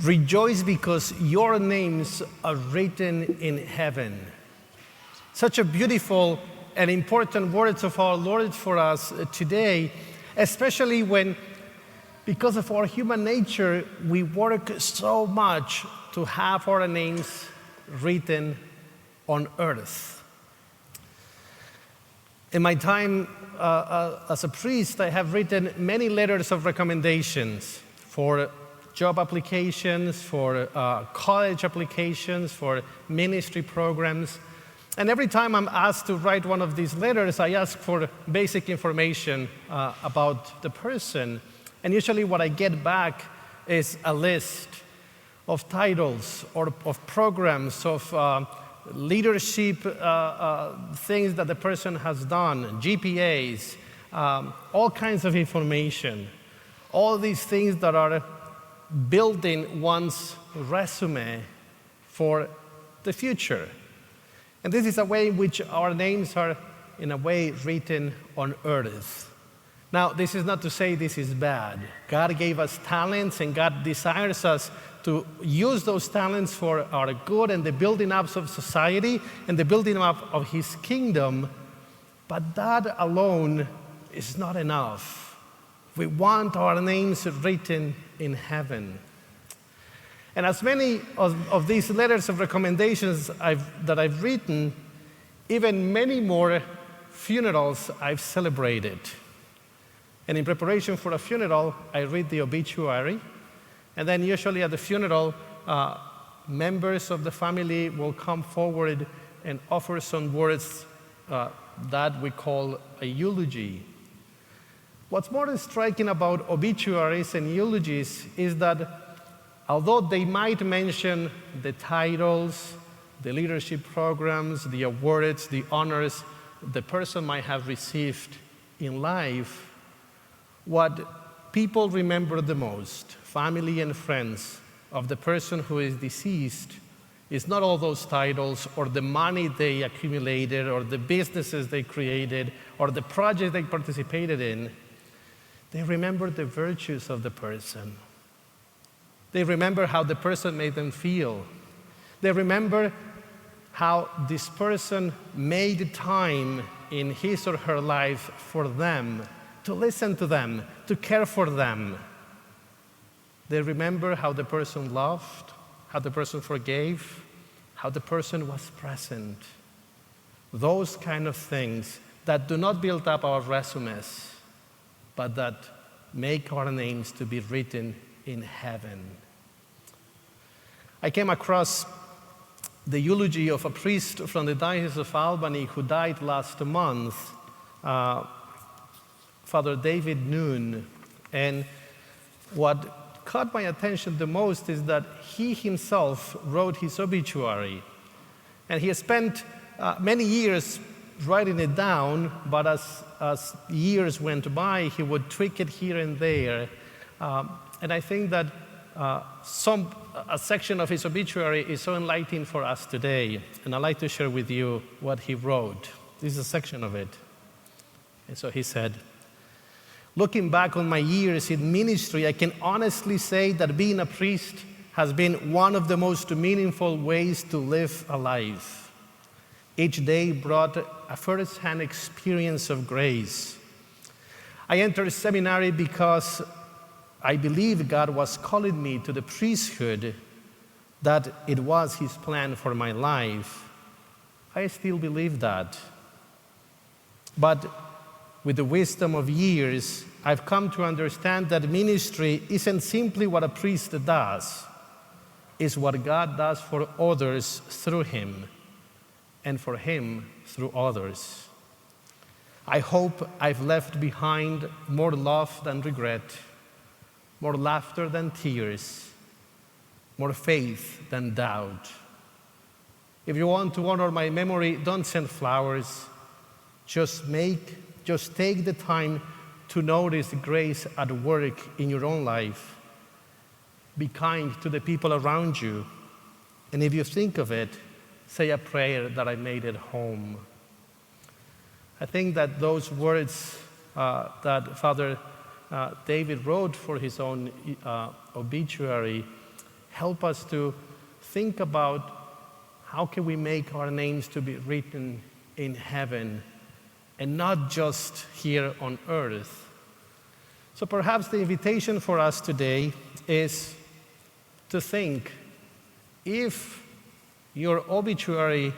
Rejoice because your names are written in heaven. Such a beautiful and important words of our Lord for us today, especially when, because of our human nature, we work so much to have our names written on earth. In my time as a priest, I have written many letters of recommendations for job applications, for college applications, for ministry programs. And every time I'm asked to write one of these letters, I ask for basic information about the person. And usually what I get back is a list of titles or of programs, of leadership things that the person has done, GPAs, all kinds of information. All these things that are building one's resume for the future. And this is a way in which our names are, in a way, written on earth. Now, this is not to say this is bad. God gave us talents, and God desires us to use those talents for our good and the building up of society and the building up of His kingdom. But that alone is not enough. We want our names written in heaven. And as many of these letters of recommendations that I've written, even many more funerals I've celebrated. And in preparation for a funeral, I read the obituary. And then usually at the funeral, members of the family will come forward and offer some words that we call a eulogy. What's more striking about obituaries and eulogies is that although they might mention the titles, the leadership programs, the awards, the honors the person might have received in life, what people remember the most, family and friends of the person who is deceased, is not all those titles or the money they accumulated or the businesses they created or the project they participated in. They remember the virtues of the person. They remember how the person made them feel. They remember how this person made time in his or her life for them, to listen to them, to care for them. They remember how the person loved, how the person forgave, how the person was present. Those kind of things that do not build up our resumes, but that make our names to be written in heaven. I came across the eulogy of a priest from the Diocese of Albany who died last month, Father David Noon. And what caught my attention the most is that he himself wrote his obituary. And he spent many years writing it down, but as years went by, he would tweak it here and there. And I think that a section of his obituary is so enlightening for us today. And I'd like to share with you what he wrote. This is a section of it. And so he said, "Looking back on my years in ministry, I can honestly say that being a priest has been one of the most meaningful ways to live a life. Each day brought a first-hand experience of grace. I entered seminary because I believed God was calling me to the priesthood, that it was His plan for my life. I still believe that. But with the wisdom of years, I've come to understand that ministry isn't simply what a priest does. It's what God does for others through him, and for him through others. I hope I've left behind more love than regret, more laughter than tears, more faith than doubt. If you want to honor my memory, don't send flowers. Just take the time to notice grace at work in your own life. Be kind to the people around you. And if you think of it, say a prayer that I made it home." I think that those words that Father David wrote for his own obituary help us to think about how can we make our names to be written in heaven and not just here on earth. So perhaps the invitation for us today is to think, if your obituary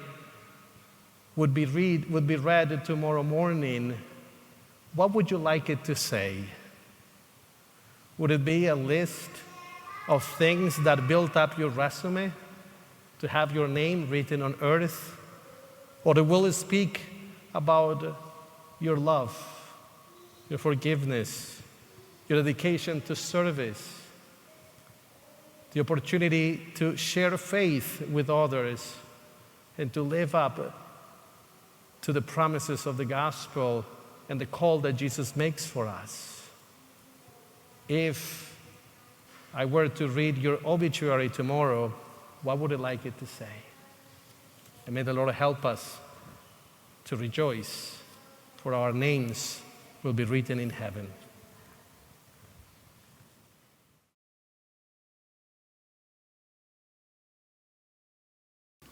would be read tomorrow morning, what would you like it to say? Would it be a list of things that built up your resume to have your name written on earth? Or will it speak about your love, your forgiveness, your dedication to service, the opportunity to share faith with others, and to live up to the promises of the gospel and the call that Jesus makes for us? If I were to read your obituary tomorrow, what would I like it to say? And may the Lord help us to rejoice, for our names will be written in heaven.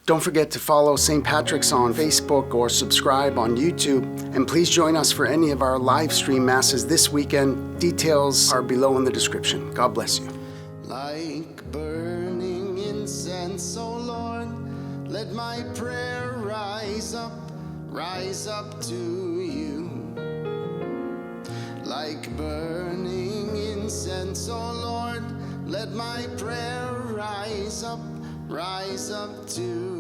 Don't forget to follow St. Patrick's on Facebook or subscribe on YouTube. And please join us for any of our live stream masses this weekend. Details are below in the description. God bless you. Like burning incense, O Lord, let my prayer rise up to you. Like burning incense, O Lord, let my prayer rise up to you.